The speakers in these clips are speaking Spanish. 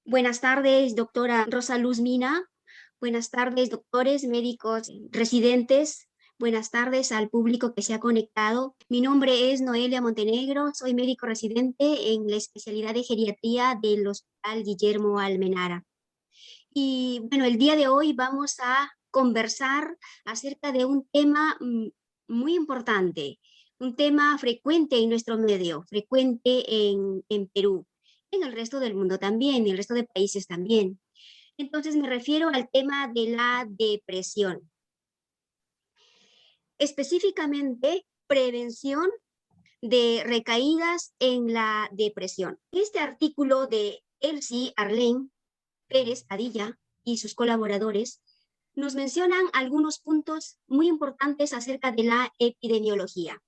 Buenas tardes, doctora Rosa Luz Mina. Buenas tardes, doctores, médicos, residentes. Buenas tardes al público que se ha conectado. Mi nombre es Noelia Montenegro, soy médico residente en la especialidad de geriatría del Hospital Guillermo Almenara. Y bueno, el día de hoy vamos a conversar acerca de un tema muy importante, un tema frecuente en nuestro medio, frecuente en Perú, en el resto del mundo también, en el resto de países también. Entonces me refiero al tema de la depresión, específicamente prevención de recaídas en la depresión. Este artículo de Elsie Arlene Pérez Padilla y sus colaboradores nos mencionan algunos puntos muy importantes acerca de la epidemiología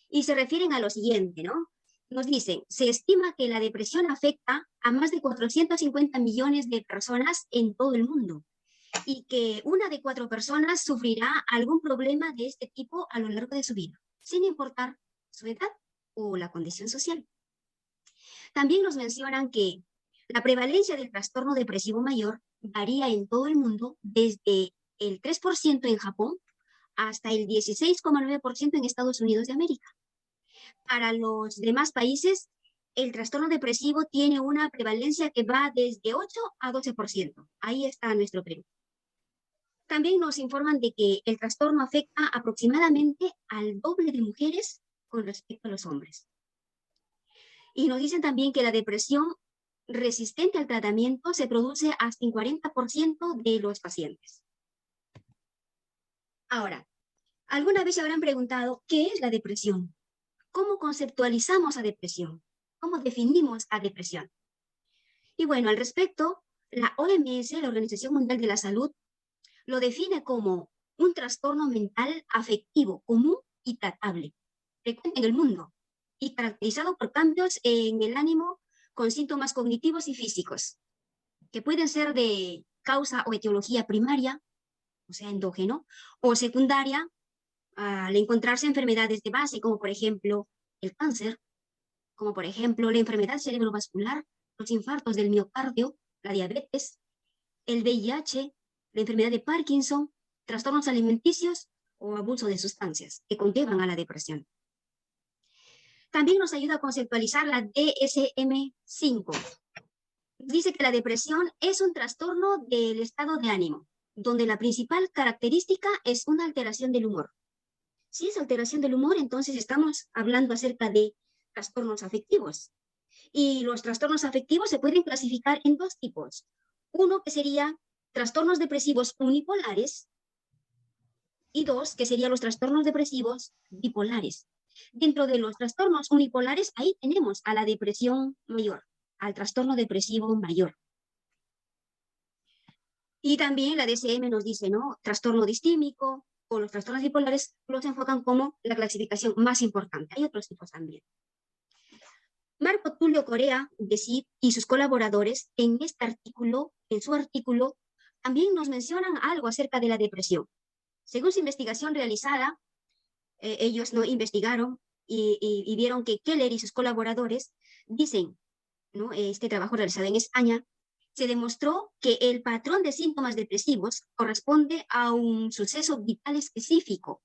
y se refieren a lo siguiente, ¿no? Nos dicen, se estima que la depresión afecta a más de 450 millones de personas en todo el mundo y que una de 4 personas sufrirá algún problema de este tipo a lo largo de su vida, sin importar su edad o la condición social. También nos mencionan que la prevalencia del trastorno depresivo mayor varía en todo el mundo desde el 3% en Japón hasta el 16,9% en Estados Unidos de América. Para los demás países, el trastorno depresivo tiene una prevalencia que va desde 8 a 12%. Ahí está nuestro Perú. También nos informan de que el trastorno afecta aproximadamente al doble de mujeres con respecto a los hombres. Y nos dicen también que la depresión resistente al tratamiento se produce hasta en 40% de los pacientes. Ahora, ¿alguna vez se habrán preguntado qué es la depresión? ¿Cómo conceptualizamos a depresión? ¿Cómo definimos a depresión? Y bueno, al respecto, la OMS, la Organización Mundial de la Salud, lo define como un trastorno mental afectivo común y tratable, frecuente en el mundo, y caracterizado por cambios en el ánimo con síntomas cognitivos y físicos, que pueden ser de causa o etiología primaria, o sea, endógeno, o secundaria, al encontrarse enfermedades de base, como por ejemplo el cáncer, como por ejemplo la enfermedad cerebrovascular, los infartos del miocardio, la diabetes, el VIH, la enfermedad de Parkinson, trastornos alimenticios o abuso de sustancias que conllevan a la depresión. También nos ayuda a conceptualizar la DSM-5. Dice que la depresión es un trastorno del estado de ánimo, donde la principal característica es una alteración del humor. Si es alteración del humor, entonces estamos hablando acerca de trastornos afectivos. Y los trastornos afectivos se pueden clasificar en 2 tipos. Uno que sería trastornos depresivos unipolares y 2 que serían los trastornos depresivos bipolares. Dentro de los trastornos unipolares, ahí tenemos a la depresión mayor, al trastorno depresivo mayor. Y también la DSM nos dice, ¿no? Trastorno distímico o los trastornos bipolares los enfocan como la clasificación más importante. Hay otros tipos también. Marco Tulio Corea de CID y sus colaboradores en su artículo, también nos mencionan algo acerca de la depresión. Según su investigación realizada, ellos no investigaron y vieron que Keller y sus colaboradores dicen, ¿no? Este trabajo realizado en España, se demostró que el patrón de síntomas depresivos corresponde a un suceso vital específico.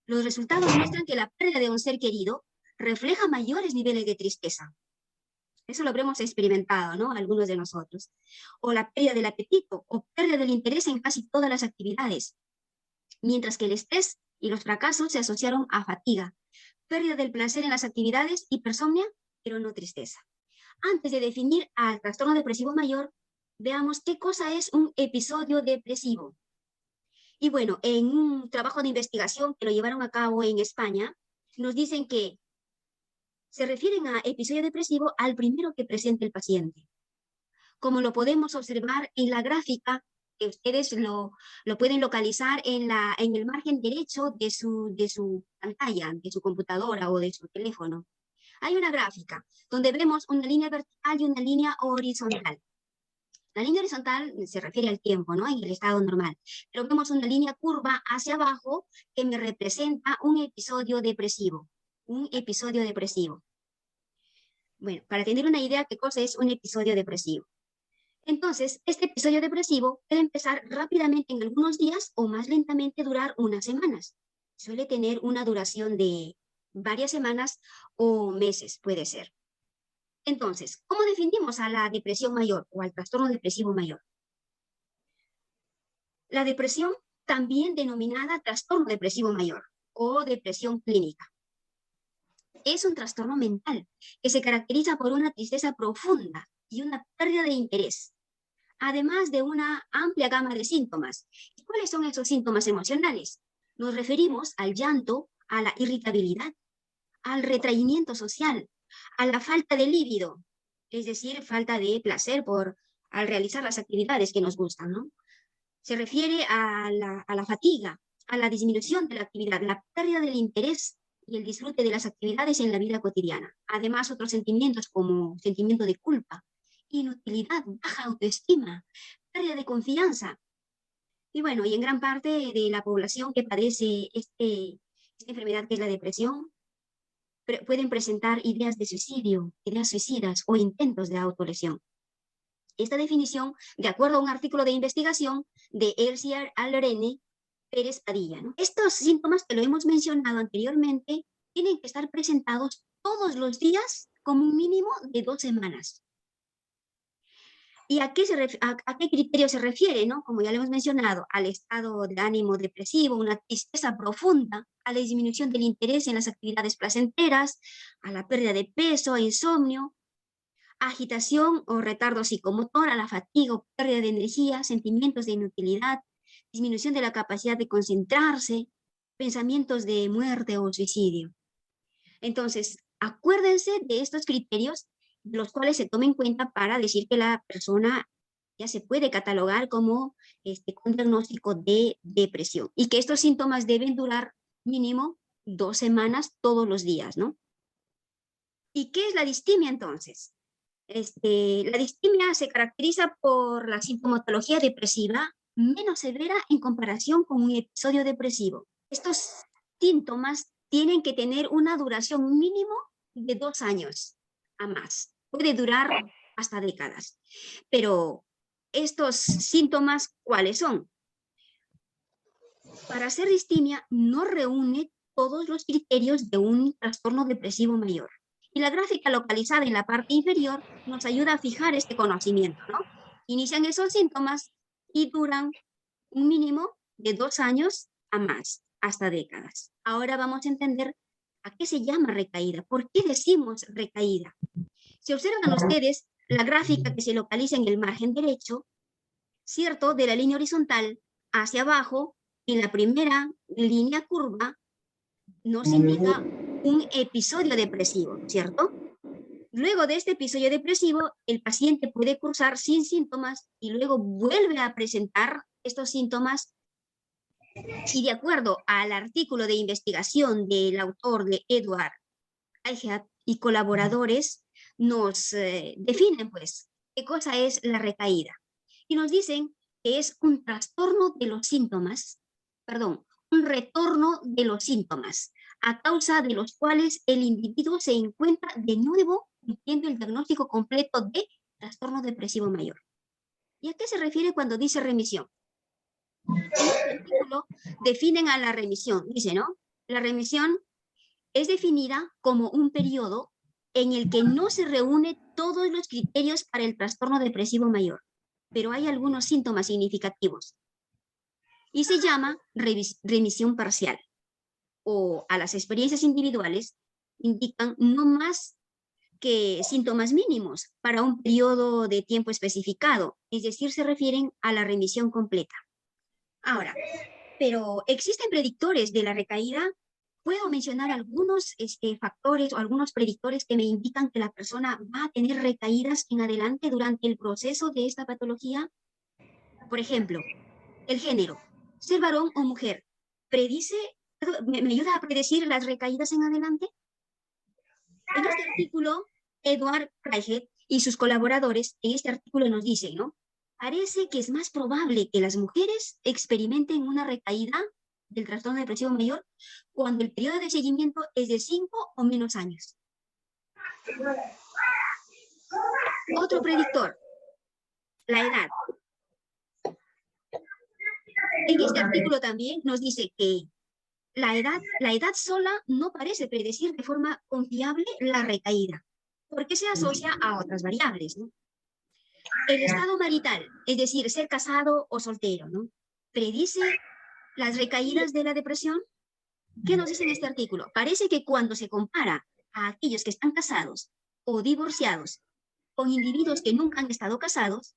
Los resultados muestran que la pérdida de un ser querido refleja mayores niveles de tristeza. Eso lo habremos experimentado, ¿no? Algunos de nosotros. O la pérdida del apetito o pérdida del interés en casi todas las actividades. Mientras que el estrés y los fracasos se asociaron a fatiga, pérdida del placer en las actividades, hipersomnia, pero no tristeza. Antes de definir al trastorno depresivo mayor, veamos qué cosa es un episodio depresivo. Y bueno, en un trabajo de investigación que lo llevaron a cabo en España, nos dicen que se refieren a episodio depresivo al primero que presenta el paciente. Como lo podemos observar en la gráfica, que ustedes lo pueden localizar en el margen derecho de su pantalla, de su computadora o de su teléfono. Hay una gráfica donde vemos una línea vertical y una línea horizontal. La línea horizontal se refiere al tiempo, ¿no? En el estado normal. Pero vemos una línea curva hacia abajo que me representa un episodio depresivo. Un episodio depresivo. Bueno, para tener una idea qué cosa es un episodio depresivo. Entonces, este episodio depresivo puede empezar rápidamente en algunos días o más lentamente durar unas semanas. Suele tener una duración de varias semanas o meses, puede ser. Entonces, ¿cómo definimos a la depresión mayor o al trastorno depresivo mayor? La depresión, también denominada trastorno depresivo mayor o depresión clínica, es un trastorno mental que se caracteriza por una tristeza profunda y una pérdida de interés, además de una amplia gama de síntomas. ¿Y cuáles son esos síntomas emocionales? Nos referimos al llanto, a la irritabilidad, al retraimiento social, a la falta de líbido, es decir, falta de placer al realizar las actividades que nos gustan, ¿no? Se refiere a la fatiga, a la disminución de la actividad, la pérdida del interés y el disfrute de las actividades en la vida cotidiana. Además, otros sentimientos como sentimiento de culpa, inutilidad, baja autoestima, pérdida de confianza. Y bueno, y en gran parte de la población que padece esta enfermedad que es la depresión, pueden presentar ideas de suicidio, ideas suicidas o intentos de autolesión. Esta definición, de acuerdo a un artículo de investigación de Elsiar Alrene Pérez Padilla, ¿no? Estos síntomas que lo hemos mencionado anteriormente tienen que estar presentados todos los días como un mínimo de 2 semanas. ¿Y a qué criterio se refiere? ¿No? Como ya lo hemos mencionado, al estado de ánimo depresivo, una tristeza profunda, a la disminución del interés en las actividades placenteras, a la pérdida de peso, insomnio, agitación o retardo psicomotor, a la fatiga o pérdida de energía, sentimientos de inutilidad, disminución de la capacidad de concentrarse, pensamientos de muerte o suicidio. Entonces, acuérdense de estos criterios, los cuales se tomen en cuenta para decir que la persona ya se puede catalogar como con diagnóstico de depresión y que estos síntomas deben durar mínimo 2 semanas todos los días, ¿no? ¿Y qué es la distimia entonces? La distimia se caracteriza por la sintomatología depresiva menos severa en comparación con un episodio depresivo. Estos síntomas tienen que tener una duración mínimo de 2 años a más. Puede durar hasta décadas. Pero estos síntomas, ¿cuáles son? Para ser distimia no reúne todos los criterios de un trastorno depresivo mayor. Y la gráfica localizada en la parte inferior nos ayuda a fijar este conocimiento, ¿no? Inician esos síntomas y duran un mínimo de 2 años a más, hasta décadas. Ahora vamos a entender a qué se llama recaída, por qué decimos recaída. Si observan ustedes la gráfica que se localiza en el margen derecho, ¿cierto? De la línea horizontal hacia abajo, en la primera línea curva, nos indica un episodio depresivo, ¿cierto? Luego de este episodio depresivo, el paciente puede cursar sin síntomas y luego vuelve a presentar estos síntomas. Y de acuerdo al artículo de investigación del autor de Edward Eichhardt y colaboradores, nos definen, pues, qué cosa es la recaída. Y nos dicen que es un trastorno de los síntomas, perdón, un retorno de los síntomas, a causa de los cuales el individuo se encuentra de nuevo cumpliendo el diagnóstico completo de trastorno depresivo mayor. ¿Y a qué se refiere cuando dice remisión? En este artículo definen a la remisión, dice, ¿no? La remisión es definida como un periodo en el que no se reúnen todos los criterios para el trastorno depresivo mayor, pero hay algunos síntomas significativos. Y se llama remisión parcial, o a las experiencias individuales indican no más que síntomas mínimos para un periodo de tiempo especificado, es decir, se refieren a la remisión completa. Ahora, pero ¿existen predictores de la recaída? ¿Puedo mencionar algunos factores o algunos predictores que me indican que la persona va a tener recaídas en adelante durante el proceso de esta patología? Por ejemplo, el género, ser varón o mujer, ¿me ayuda a predecir las recaídas en adelante? En este artículo, Edward Eichhardt y sus colaboradores en este artículo nos dicen, ¿no? Parece que es más probable que las mujeres experimenten una recaída del trastorno depresivo mayor cuando el periodo de seguimiento es de 5 o menos años. Otro predictor. la edad. En este artículo también nos dice que la edad sola no parece predecir de forma confiable la recaída, porque se asocia a otras variables, ¿no? El estado marital, es decir, ser casado o soltero, ¿no? ¿Predice las recaídas de la depresión? ¿Qué nos dice en este artículo? Parece que cuando se compara a aquellos que están casados o divorciados con individuos que nunca han estado casados,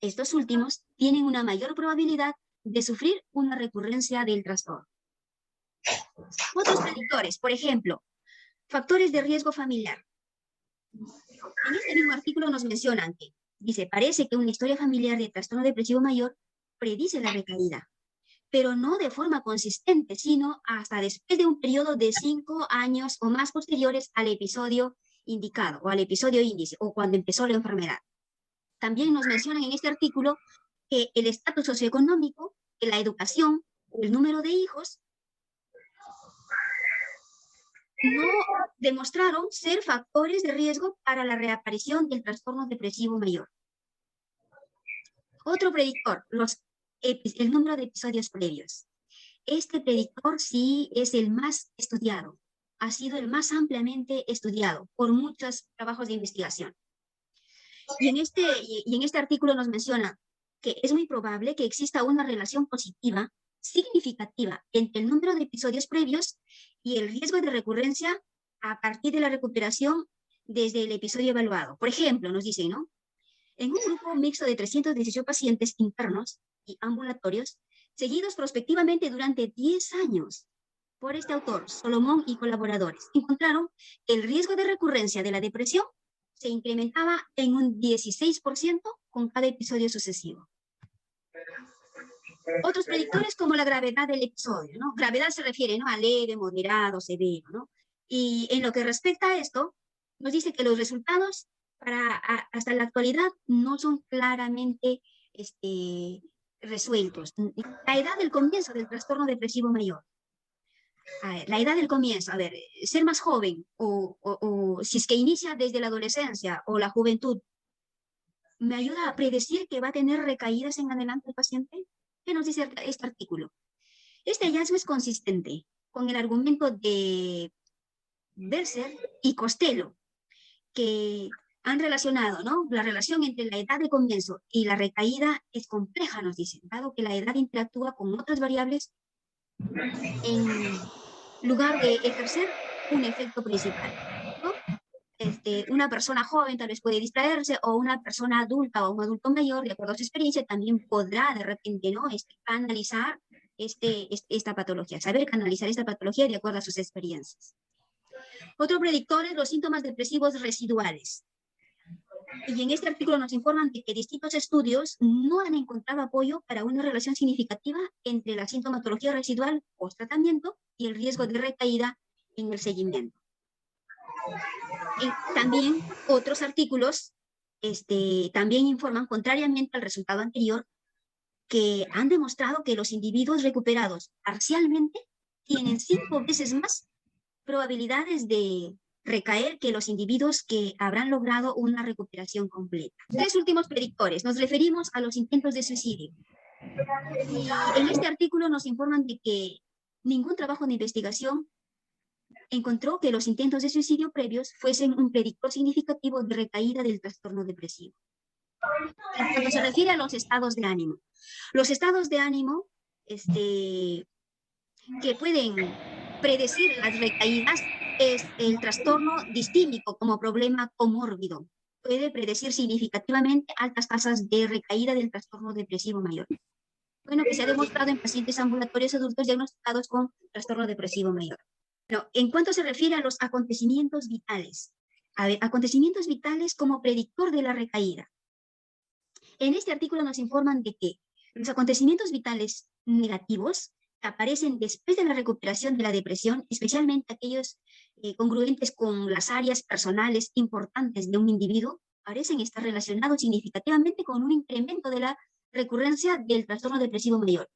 estos últimos tienen una mayor probabilidad de sufrir una recurrencia del trastorno. Otros predictores, por ejemplo, factores de riesgo familiar. En este mismo artículo nos mencionan que, dice, parece que una historia familiar de trastorno depresivo mayor predice la recaída, pero no de forma consistente, sino hasta después de un periodo de 5 años o más posteriores al episodio indicado o al episodio índice o cuando empezó la enfermedad. También nos mencionan en este artículo que el estatus socioeconómico, que la educación o el número de hijos no demostraron ser factores de riesgo para la reaparición del trastorno depresivo mayor. Otro predictor, el número de episodios previos. Este predictor sí es el más estudiado, ha sido el más ampliamente estudiado por muchos trabajos de investigación. Y en este artículo nos menciona que es muy probable que exista una relación positiva significativa entre el número de episodios previos y el riesgo de recurrencia a partir de la recuperación desde el episodio evaluado. Por ejemplo, nos dicen, ¿no? En un grupo mixto de 318 pacientes internos y ambulatorios, seguidos prospectivamente durante 10 años por este autor, Solomón y colaboradores, encontraron que el riesgo de recurrencia de la depresión se incrementaba en un 16% con cada episodio sucesivo. Otros predictores como la gravedad del episodio, ¿no? Gravedad se refiere, ¿no?, a leve, moderado, severo, ¿no? Y en lo que respecta a esto, nos dice que los resultados hasta la actualidad no son claramente resueltos. La edad del comienzo del trastorno depresivo mayor. A ver, la edad del comienzo, a ver, ser más joven o si es que inicia desde la adolescencia o la juventud, ¿me ayuda a predecir que va a tener recaídas en adelante el paciente? ¿Qué nos dice este artículo? Este hallazgo es consistente con el argumento de Belzer y Costello, que han relacionado, ¿no? La relación entre la edad de comienzo y la recaída es compleja, nos dicen, dado que la edad interactúa con otras variables en lugar de ejercer un efecto principal, ¿no? Una persona joven tal vez puede distraerse, o una persona adulta o un adulto mayor, de acuerdo a su experiencia, también podrá de repente, ¿no?, canalizar esta patología, saber canalizar esta patología de acuerdo a sus experiencias. Otro predictor es los síntomas depresivos residuales. Y en este artículo nos informan de que distintos estudios no han encontrado apoyo para una relación significativa entre la sintomatología residual post-tratamiento y el riesgo de recaída en el seguimiento. Y también otros artículos también informan, contrariamente al resultado anterior, que han demostrado que los individuos recuperados parcialmente tienen 5 veces más probabilidades de recaer que los individuos que habrán logrado una recuperación completa. 3 últimos predictores. Nos referimos a los intentos de suicidio. Y en este artículo nos informan de que ningún trabajo de investigación encontró que los intentos de suicidio previos fuesen un predictor significativo de recaída del trastorno depresivo. En cuanto se refiere a los estados de ánimo que pueden predecir las recaídas es el trastorno distímico como problema comórbido. Puede predecir significativamente altas tasas de recaída del trastorno depresivo mayor. Bueno, que se ha demostrado en pacientes ambulatorios adultos diagnosticados con trastorno depresivo mayor. Bueno, en cuanto se refiere a los acontecimientos vitales, acontecimientos vitales como predictor de la recaída. En este artículo nos informan de que los acontecimientos vitales negativos aparecen después de la recuperación de la depresión, especialmente aquellos congruentes con las áreas personales importantes de un individuo, parecen estar relacionados significativamente con un incremento de la recurrencia del trastorno depresivo mayor.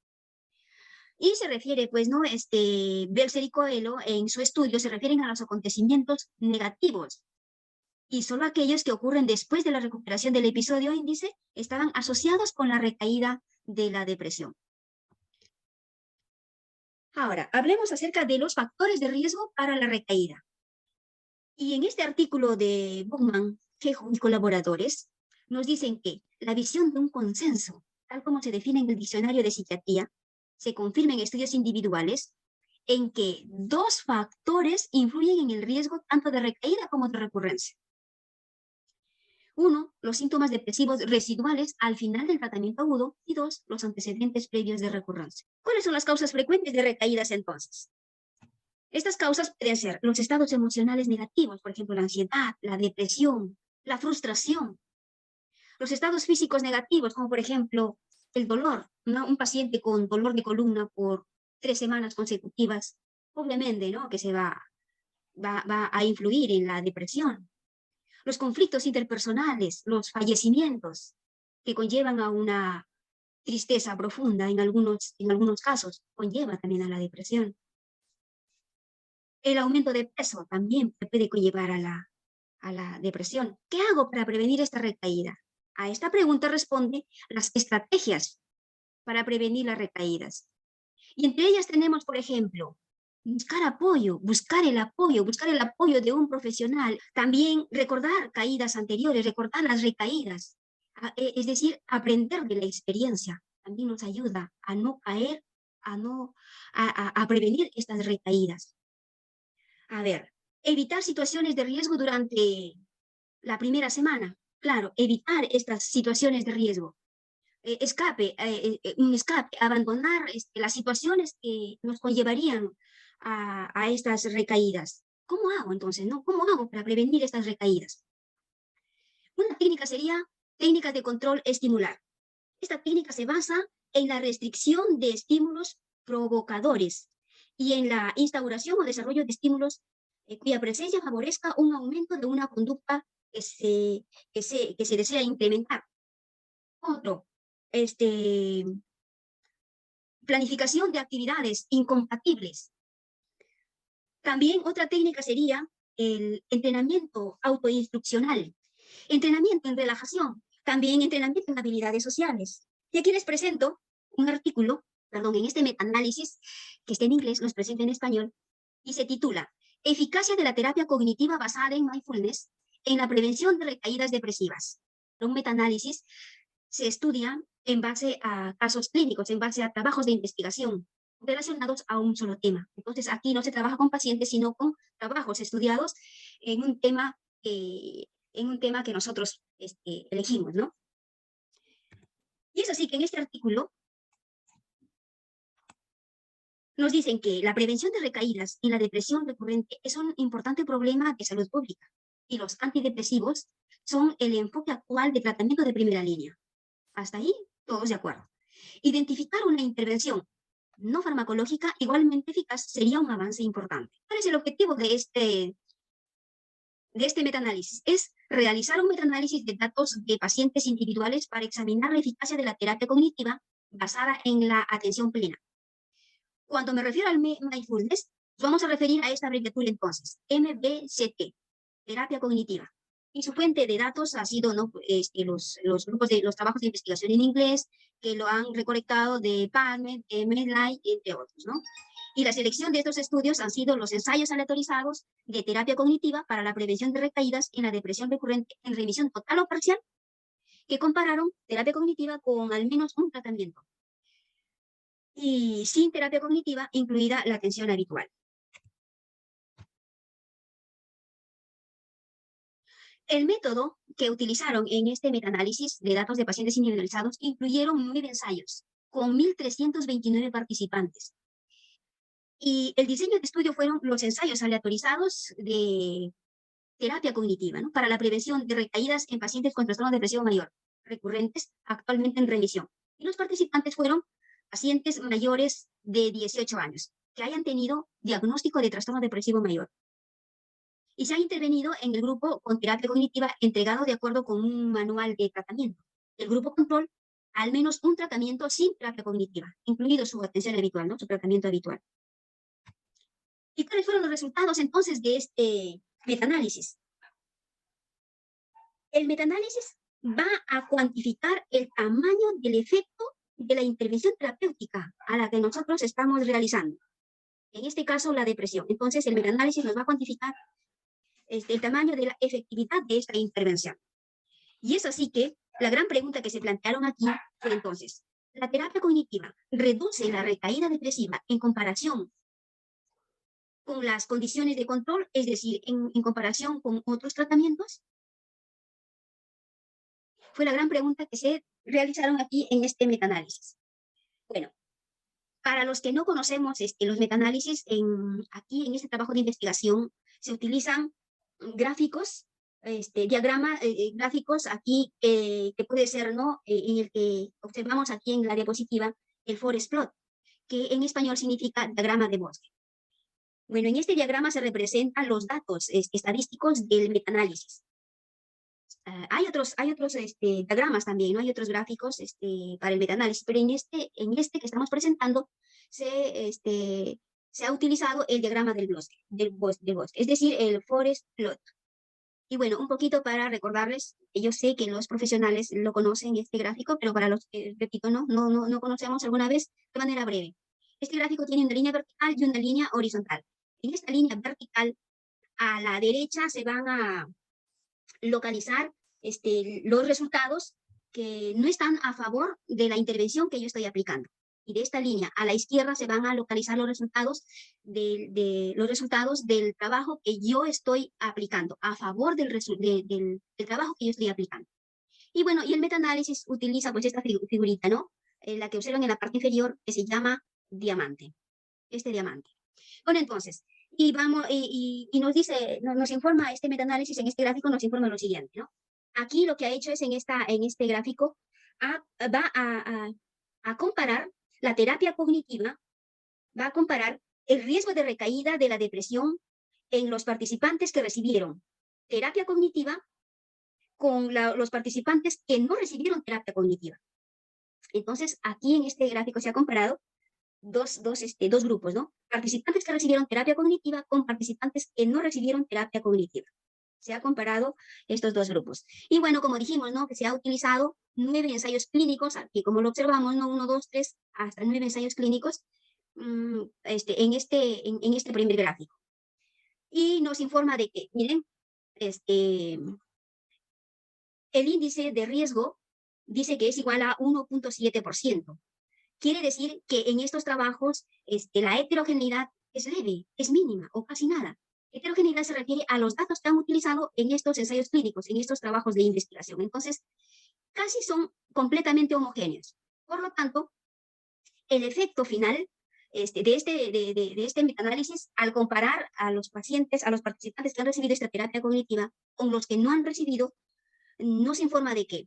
Y se refiere, pues, ¿no? Belzer y Coelho en su estudio se refieren a los acontecimientos negativos y solo aquellos que ocurren después de la recuperación del episodio índice estaban asociados con la recaída de la depresión. Ahora, hablemos acerca de los factores de riesgo para la recaída. Y en este artículo de Buchmann, Fejo y colaboradores, nos dicen que la visión de un consenso, tal como se define en el diccionario de psiquiatría, se confirma en estudios individuales en que dos factores influyen en el riesgo tanto de recaída como de recurrencia. Uno, los síntomas depresivos residuales al final del tratamiento agudo, y dos, los antecedentes previos de recurrencia. ¿Cuáles son las causas frecuentes de recaídas entonces? Estas causas pueden ser los estados emocionales negativos, por ejemplo, la ansiedad, la depresión, la frustración. Los estados físicos negativos, como por ejemplo el dolor, ¿no? Un paciente con dolor de columna por 3 semanas consecutivas, obviamente, ¿no? Que se va a influir en la depresión. Los conflictos interpersonales, los fallecimientos, que conllevan a una tristeza profunda en algunos casos, conlleva también a la depresión. El aumento de peso también puede conllevar a la depresión. ¿Qué hago para prevenir esta recaída? A esta pregunta responde las estrategias para prevenir las recaídas. Y entre ellas tenemos, por ejemplo, buscar el apoyo de un profesional. También recordar caídas anteriores, recordar las recaídas. Es decir, aprender de la experiencia. También nos ayuda a no caer, a prevenir estas recaídas. A ver, evitar situaciones de riesgo durante la primera semana. Claro, evitar estas situaciones de riesgo. Un escape, abandonar las situaciones que nos conllevarían a estas recaídas. ¿Cómo hago entonces? ¿No? ¿Cómo hago para prevenir estas recaídas? Una técnica sería técnicas de control estimular. Esta técnica se basa en la restricción de estímulos provocadores y en la instauración o desarrollo de estímulos cuya presencia favorezca un aumento de una conducta que se desea implementar. Otro, planificación de actividades incompatibles. También otra técnica sería el entrenamiento autoinstruccional, entrenamiento en relajación, también entrenamiento en habilidades sociales. Y aquí les presento un artículo, en este metaanálisis, que está en inglés, los presento en español, y se titula Eficacia de la terapia cognitiva basada en mindfulness en la prevención de recaídas depresivas. Un metaanálisis se estudia en base a casos clínicos, en base a trabajos de investigación relacionados a un solo tema. Entonces, aquí no se trabaja con pacientes, sino con trabajos estudiados en un tema que nosotros elegimos, ¿no? Y es así que en este artículo nos dicen que la prevención de recaídas y la depresión recurrente es un importante problema de salud pública y los antidepresivos son el enfoque actual de tratamiento de primera línea. Hasta ahí, todos de acuerdo. Identificar una intervención no farmacológica igualmente eficaz sería un avance importante. ¿Cuál es el objetivo de este metaanálisis? Es realizar un metaanálisis de datos de pacientes individuales para examinar la eficacia de la terapia cognitiva basada en la atención plena. Cuando me refiero al mindfulness, vamos a referir a esta abreviatura entonces, MBCT, terapia cognitiva. Y su fuente de datos ha sido los grupos de los trabajos de investigación en inglés que lo han recolectado de PubMed, de Medline, entre otros, ¿no? Y la selección de estos estudios han sido los ensayos aleatorizados de terapia cognitiva para la prevención de recaídas en la depresión recurrente en remisión total o parcial, que compararon terapia cognitiva con al menos un tratamiento y sin terapia cognitiva, incluida la atención habitual. El método que utilizaron en este metaanálisis de datos de pacientes individualizados incluyeron 9 ensayos con 1.329 participantes. Y el diseño de estudio fueron los ensayos aleatorizados de terapia cognitiva, ¿no? Para la prevención de recaídas en pacientes con trastorno depresivo mayor, recurrentes, actualmente en remisión. Y los participantes fueron pacientes mayores de 18 años que hayan tenido diagnóstico de trastorno depresivo mayor. Y se ha intervenido en el grupo con terapia cognitiva entregado de acuerdo con un manual de tratamiento. El grupo control, al menos un tratamiento sin terapia cognitiva, incluido su atención habitual, ¿no? Su tratamiento habitual. ¿Y cuáles fueron los resultados entonces de este metaanálisis? El metaanálisis va a cuantificar el tamaño del efecto de la intervención terapéutica a la que nosotros estamos realizando. En este caso, la depresión. Entonces, el metaanálisis nos va a cuantificar el tamaño de la efectividad de esta intervención. Y es así que la gran pregunta que se plantearon aquí fue entonces, ¿la terapia cognitiva reduce la recaída depresiva en comparación con las condiciones de control, es decir, en comparación con otros tratamientos? Fue la gran pregunta que se realizaron aquí en este metaanálisis. Bueno, para los que no conocemos los metaanálisis, aquí en este trabajo de investigación se utilizan gráficos, gráficos aquí que puede ser, ¿no? En el que observamos aquí en la diapositiva el forest plot, que en español significa diagrama de bosque. Bueno, en este diagrama se representan los datos estadísticos del metaanálisis. Hay otros diagramas también, ¿no? Hay otros gráficos para el metaanálisis, pero en este que estamos presentando se ha utilizado el diagrama del bosque, es decir, el forest plot. Y bueno, un poquito para recordarles, yo sé que los profesionales lo conocen este gráfico, pero para los que, repito, no conocemos alguna vez, de manera breve. Este gráfico tiene una línea vertical y una línea horizontal. En esta línea vertical, a la derecha se van a localizar los resultados que no están a favor de la intervención que yo estoy aplicando. Y de esta línea a la izquierda se van a localizar los resultados del trabajo que yo estoy aplicando, a favor del trabajo que yo estoy aplicando. Y bueno, y el metaanálisis utiliza pues esta figurita, ¿no? La que observan en la parte inferior, que se llama diamante. Este diamante. Bueno, entonces, y nos dice, nos informa este metaanálisis en este gráfico, nos informa lo siguiente, ¿no? Aquí lo que ha hecho es en este gráfico, va a comparar la terapia cognitiva, va a comparar el riesgo de recaída de la depresión en los participantes que recibieron terapia cognitiva con los participantes que no recibieron terapia cognitiva. Entonces, aquí en este gráfico se ha comparado dos grupos, ¿no? Participantes que recibieron terapia cognitiva con participantes que no recibieron terapia cognitiva. Se ha comparado estos dos grupos. Y bueno, como dijimos, ¿no? Que se ha utilizado 9 ensayos clínicos, aquí como lo observamos, ¿no? 1, 2, 3, hasta 9 ensayos clínicos en este primer gráfico. Y nos informa de que, miren, el índice de riesgo dice que es igual a 1.7%. Quiere decir que en estos trabajos la heterogeneidad es leve, es mínima o casi nada. Heterogeneidad se refiere a los datos que han utilizado en estos ensayos clínicos, en estos trabajos de investigación. Entonces, casi son completamente homogéneos. Por lo tanto, el efecto final de este metaanálisis, al comparar a los pacientes, a los participantes que han recibido esta terapia cognitiva con los que no han recibido, nos informa de que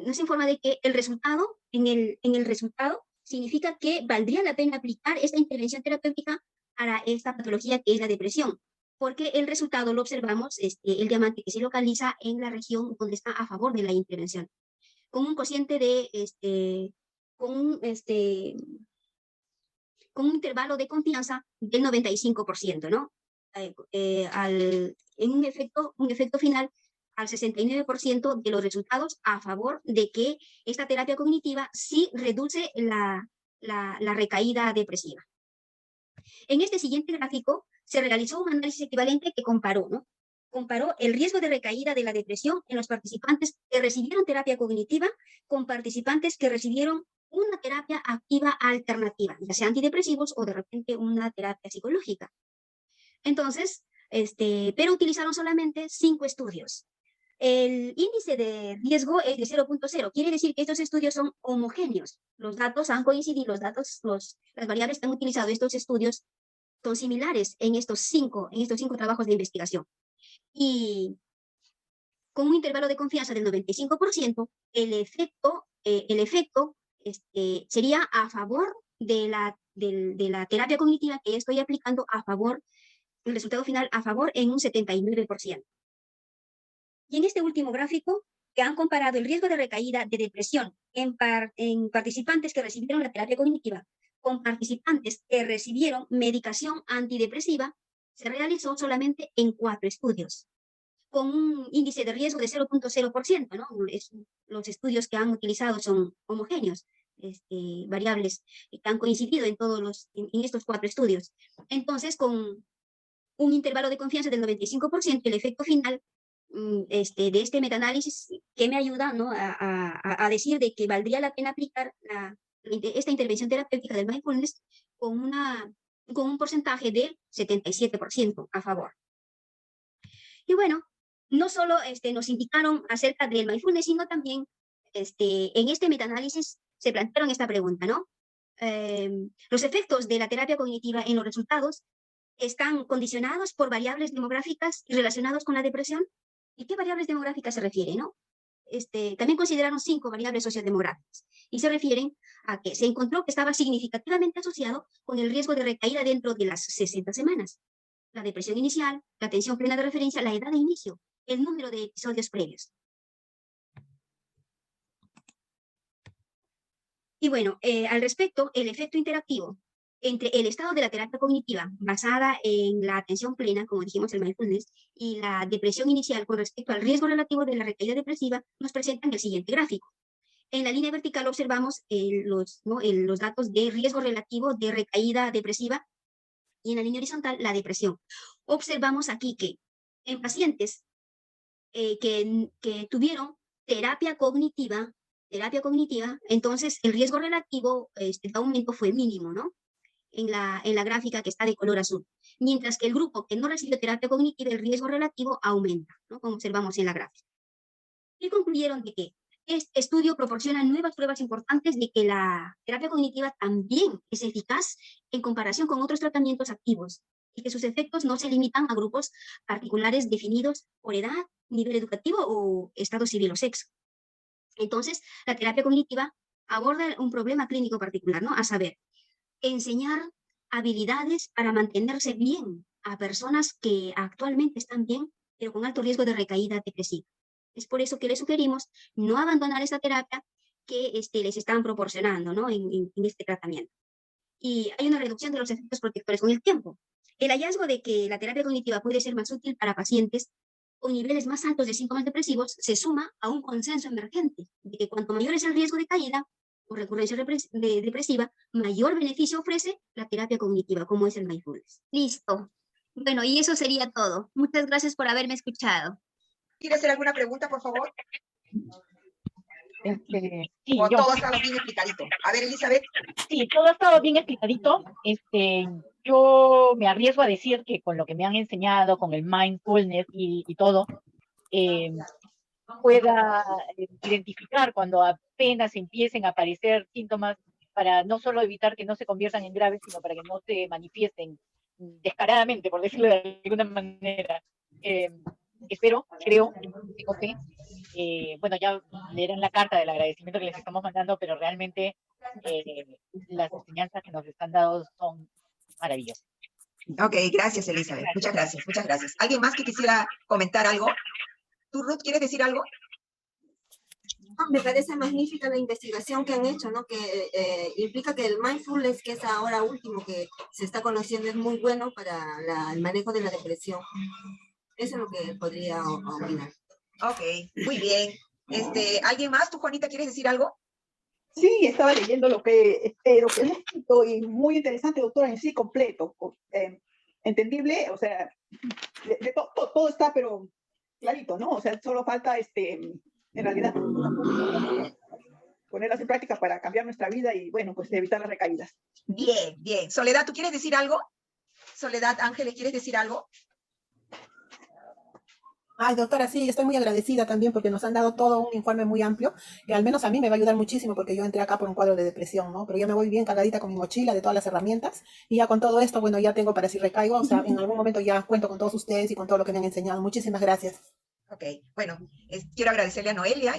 nos informa de que el resultado, en el resultado, significa que valdría la pena aplicar esta intervención terapéutica para esta patología que es la depresión, porque el resultado lo observamos, el diamante que se localiza en la región donde está a favor de la intervención, con un cociente con un intervalo de confianza del 95%, ¿no? En un efecto final al 69% de los resultados a favor de que esta terapia cognitiva sí reduce la recaída depresiva. En este siguiente gráfico se realizó un análisis equivalente que comparó, ¿no? Comparó el riesgo de recaída de la depresión en los participantes que recibieron terapia cognitiva con participantes que recibieron una terapia activa alternativa, ya sea antidepresivos o de repente una terapia psicológica. Entonces, pero utilizaron solamente 5 estudios. El índice de riesgo es de 0.0. Quiere decir que estos estudios son homogéneos. Los datos han coincidido, las variables que han utilizado estos estudios son similares en estos cinco trabajos de investigación. Y con un intervalo de confianza del 95%, el efecto sería a favor de la terapia cognitiva que estoy aplicando el resultado final a favor en un 79%. Y en este último gráfico, que han comparado el riesgo de recaída de depresión en participantes que recibieron la terapia cognitiva con participantes que recibieron medicación antidepresiva, se realizó solamente en 4 estudios, con un índice de riesgo de 0.0%, ¿no? Los estudios que han utilizado son homogéneos, variables que han coincidido en en estos 4 estudios. Entonces, con un intervalo de confianza del 95%, el efecto final de este metaanálisis que me ayuda, ¿no?, a decir de que valdría la pena aplicar esta intervención terapéutica del mindfulness con un porcentaje del 77% a favor. Y bueno, no solo nos indicaron acerca del mindfulness, sino también en este metaanálisis se plantearon esta pregunta, ¿no? Los efectos de la terapia cognitiva en los resultados están condicionados por variables demográficas y relacionados con la depresión. ¿Y qué variables demográficas se refiere, no? También consideraron 5 variables sociodemográficas y se refieren a que se encontró que estaba significativamente asociado con el riesgo de recaída dentro de las 60 semanas. La depresión inicial, la atención plena de referencia, la edad de inicio, el número de episodios previos. Y bueno, al respecto, el efecto interactivo entre el estado de la terapia cognitiva basada en la atención plena, como dijimos, el mindfulness, y la depresión inicial con respecto al riesgo relativo de la recaída depresiva, nos presentan el siguiente gráfico. En la línea vertical observamos los datos de riesgo relativo de recaída depresiva y en la línea horizontal la depresión. Observamos aquí que en pacientes que tuvieron terapia cognitiva, entonces el riesgo relativo de aumento fue mínimo, ¿no? En la gráfica que está de color azul. Mientras que el grupo que no recibió terapia cognitiva, el riesgo relativo aumenta, ¿no?, como observamos en la gráfica. Y concluyeron de que este estudio proporciona nuevas pruebas importantes de que la terapia cognitiva también es eficaz en comparación con otros tratamientos activos y que sus efectos no se limitan a grupos particulares definidos por edad, nivel educativo o estado civil o sexo. Entonces, la terapia cognitiva aborda un problema clínico particular, ¿no? A saber, enseñar habilidades para mantenerse bien a personas que actualmente están bien, pero con alto riesgo de recaída depresiva. Es por eso que les sugerimos no abandonar esta terapia que les están proporcionando, ¿no?, en este tratamiento. Y hay una reducción de los efectos protectores con el tiempo. El hallazgo de que la terapia cognitiva puede ser más útil para pacientes con niveles más altos de síntomas depresivos se suma a un consenso emergente de que cuanto mayor es el riesgo de caída o recurrencia depresiva, mayor beneficio ofrece la terapia cognitiva, como es el mindfulness. Listo. Bueno, y eso sería todo. Muchas gracias por haberme escuchado. ¿Quiere hacer alguna pregunta, por favor? Sí, ¿O todo ha estado bien explicadito? A ver, Elizabeth. Sí, todo ha estado bien explicadito. Yo me arriesgo a decir que con lo que me han enseñado, con el mindfulness y todo, pueda identificar cuando apenas empiecen a aparecer síntomas para no solo evitar que no se conviertan en graves, sino para que no se manifiesten descaradamente, por decirlo de alguna manera. Espero, creo, tengo fe. Bueno, ya leerán la carta del agradecimiento que les estamos mandando, pero realmente las enseñanzas que nos están dando son maravillosas. Ok, gracias, Elizabeth. Muchas gracias, muchas gracias. ¿Alguien más que quisiera comentar algo? ¿Tú, Ruth, quieres decir algo? Me parece magnífica la investigación que han hecho, ¿no? Que implica que el mindfulness, que es ahora último que se está conociendo, es muy bueno para el manejo de la depresión. Eso es lo que podría opinar. Ok, muy bien. ¿Alguien más? ¿Tú, Juanita, quieres decir algo? Sí, estaba leyendo lo que he escrito y muy interesante, doctora, en sí, completo, entendible, o sea, todo está, pero clarito, ¿no? O sea, solo falta, en realidad, ponerlas en práctica para cambiar nuestra vida y, bueno, pues evitar las recaídas. Bien, bien. Soledad, ¿tú quieres decir algo? Soledad, Ángeles, ¿quieres decir algo? Ay, doctora, sí, estoy muy agradecida también porque nos han dado todo un informe muy amplio, que al menos a mí me va a ayudar muchísimo porque yo entré acá por un cuadro de depresión, ¿no? Pero ya me voy bien cargadita con mi mochila de todas las herramientas y ya con todo esto, bueno, ya tengo para si recaigo, o sea, en algún momento ya cuento con todos ustedes y con todo lo que me han enseñado. Muchísimas gracias. Ok, bueno, quiero agradecerle a Noelia